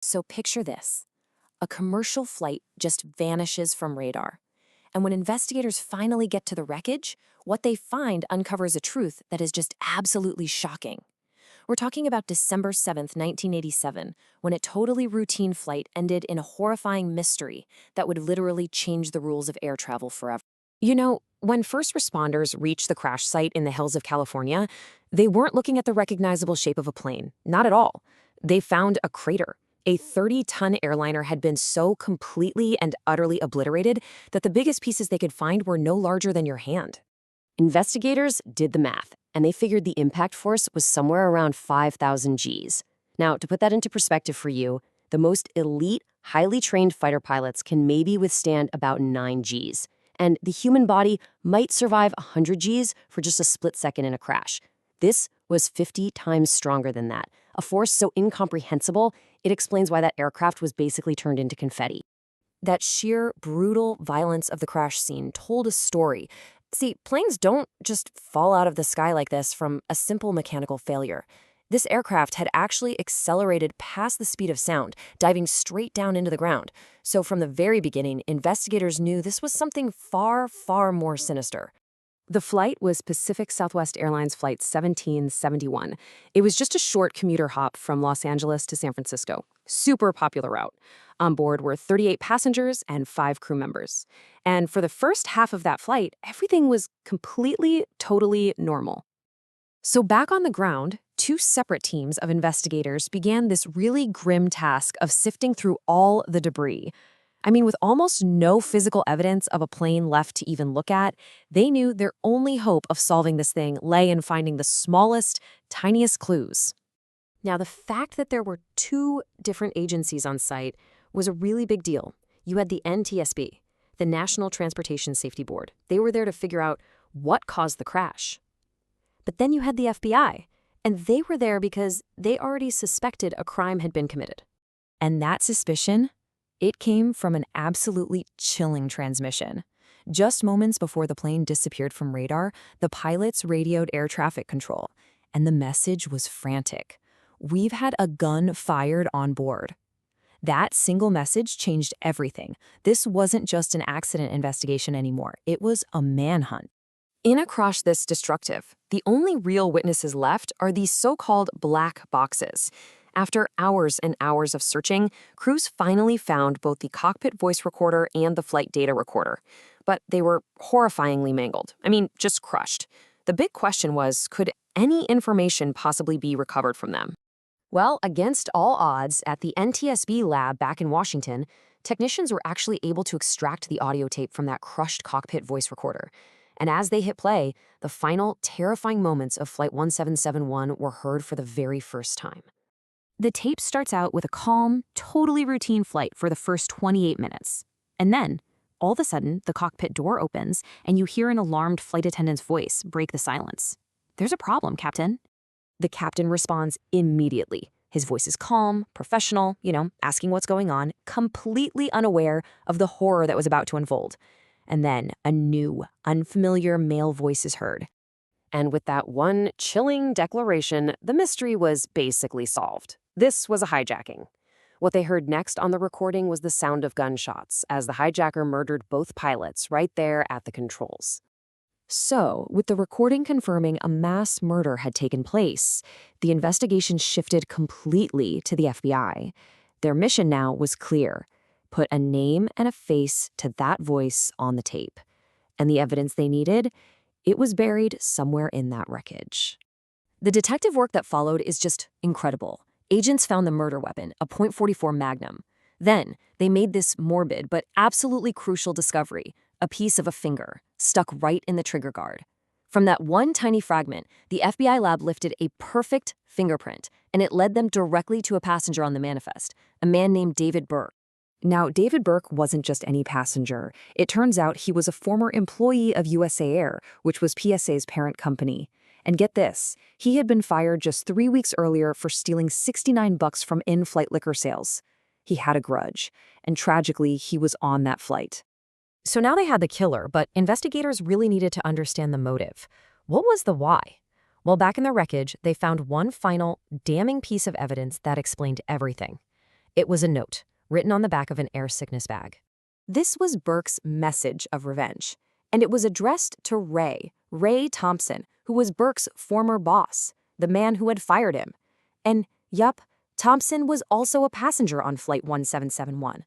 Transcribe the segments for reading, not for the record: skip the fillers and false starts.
So picture this. A commercial flight just vanishes from radar. And when investigators finally get to the wreckage, what they find uncovers a truth that is just absolutely shocking. We're talking about December 7th, 1987, when a totally routine flight ended in a horrifying mystery that would literally change the rules of air travel forever. You know, when first responders reached the crash site in the hills of California, they weren't looking at the recognizable shape of a plane. Not at all. They found a crater. A 30-ton airliner had been so completely and utterly obliterated that the biggest pieces they could find were no larger than your hand. Investigators did the math, and they figured the impact force was somewhere around 5,000 Gs. Now, to put that into perspective for you, the most elite, highly trained fighter pilots can maybe withstand about 9 Gs, and the human body might survive 100 Gs for just a split second in a crash. This was 50 times stronger than that, a force so incomprehensible, it explains why that aircraft was basically turned into confetti. That sheer, brutal violence of the crash scene told a story. See, planes don't just fall out of the sky like this from a simple mechanical failure. This aircraft had actually accelerated past the speed of sound, diving straight down into the ground. So from the very beginning, investigators knew this was something far, far more sinister. The flight was Pacific Southwest Airlines Flight 1771. It was just a short commuter hop from Los Angeles to San Francisco. Super popular route. On board were 38 passengers and 5 crew members. And for the first half of that flight, everything was completely, totally normal. So back on the ground, 2 separate teams of investigators began this really grim task of sifting through all the debris. I mean, with almost no physical evidence of a plane left to even look at, they knew their only hope of solving this thing lay in finding the smallest, tiniest clues. Now, the fact that there were 2 different agencies on site was a really big deal. You had the NTSB, the National Transportation Safety Board. They were there to figure out what caused the crash. But then you had the FBI, and they were there because they already suspected a crime had been committed. And that suspicion? It came from an absolutely chilling transmission. Just moments before the plane disappeared from radar, the pilots radioed air traffic control, and the message was frantic. "We've had a gun fired on board." That single message changed everything. This wasn't just an accident investigation anymore. It was a manhunt. In a crash this destructive, the only real witnesses left are these so-called black boxes. After hours and hours of searching, crews finally found both the cockpit voice recorder and the flight data recorder. But they were horrifyingly mangled. I mean, just crushed. The big question was, could any information possibly be recovered from them? Well, against all odds, at the NTSB lab back in Washington, technicians were actually able to extract the audio tape from that crushed cockpit voice recorder. And as they hit play, the final terrifying moments of Flight 1771 were heard for the very first time. The tape starts out with a calm, totally routine flight for the first 28 minutes. And then, all of a sudden, the cockpit door opens and you hear an alarmed flight attendant's voice break the silence. "There's a problem, Captain." The captain responds immediately. His voice is calm, professional, asking what's going on, completely unaware of the horror that was about to unfold. And then a new, unfamiliar male voice is heard. And with that one chilling declaration, the mystery was basically solved. This was a hijacking. What they heard next on the recording was the sound of gunshots as the hijacker murdered both pilots right there at the controls. So, with the recording confirming a mass murder had taken place, the investigation shifted completely to the FBI. Their mission now was clear: put a name and a face to that voice on the tape. And the evidence they needed? It was buried somewhere in that wreckage. The detective work that followed is just incredible. Agents found the murder weapon, a .44 Magnum. Then, they made this morbid but absolutely crucial discovery, a piece of a finger, stuck right in the trigger guard. From that one tiny fragment, the FBI lab lifted a perfect fingerprint, and it led them directly to a passenger on the manifest, a man named David Burke. Now, David Burke wasn't just any passenger. It turns out he was a former employee of USA Air, which was PSA's parent company. And get this, he had been fired just 3 weeks earlier for stealing $69 from in-flight liquor sales. He had a grudge, and tragically, he was on that flight. So now they had the killer, but investigators really needed to understand the motive. What was the why? Well, back in the wreckage, they found one final, damning piece of evidence that explained everything. It was a note, written on the back of an air sickness bag. This was Burke's message of revenge, and it was addressed to Ray Thompson, who was Burke's former boss, the man who had fired him. And, yup, Thompson was also a passenger on Flight 1771.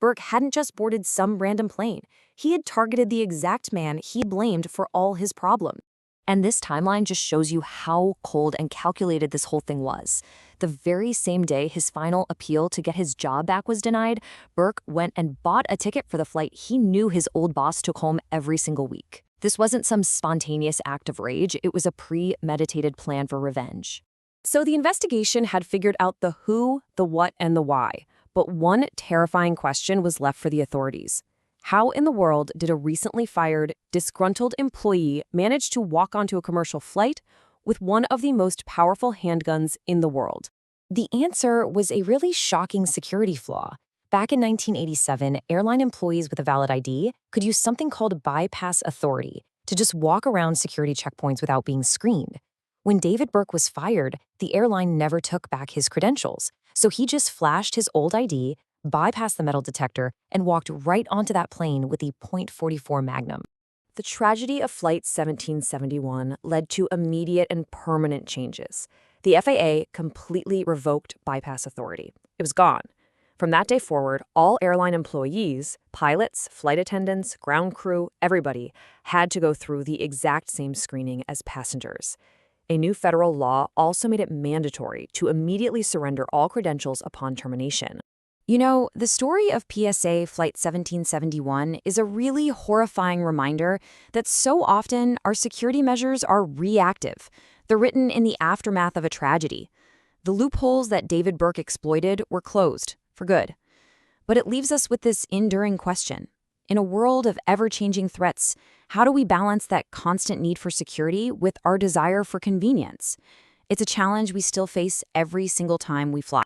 Burke hadn't just boarded some random plane. He had targeted the exact man he blamed for all his problems. And this timeline just shows you how cold and calculated this whole thing was. The very same day his final appeal to get his job back was denied, Burke went and bought a ticket for the flight he knew his old boss took home every single week. This wasn't some spontaneous act of rage, it was a premeditated plan for revenge. So the investigation had figured out the who, the what, and the why. But one terrifying question was left for the authorities. How in the world did a recently fired, disgruntled employee manage to walk onto a commercial flight with one of the most powerful handguns in the world? The answer was a really shocking security flaw. Back in 1987, airline employees with a valid ID could use something called bypass authority to just walk around security checkpoints without being screened. When David Burke was fired, the airline never took back his credentials, so he just flashed his old ID, bypassed the metal detector, and walked right onto that plane with the .44 Magnum. The tragedy of Flight 1771 led to immediate and permanent changes. The FAA completely revoked bypass authority. It was gone. From that day forward, all airline employees, pilots, flight attendants, ground crew, everybody had to go through the exact same screening as passengers. A new federal law also made it mandatory to immediately surrender all credentials upon termination. You know, the story of PSA Flight 1771 is a really horrifying reminder that so often our security measures are reactive. They're written in the aftermath of a tragedy. The loopholes that David Burke exploited were closed, for good. But it leaves us with this enduring question. In a world of ever-changing threats, how do we balance that constant need for security with our desire for convenience? It's a challenge we still face every single time we fly.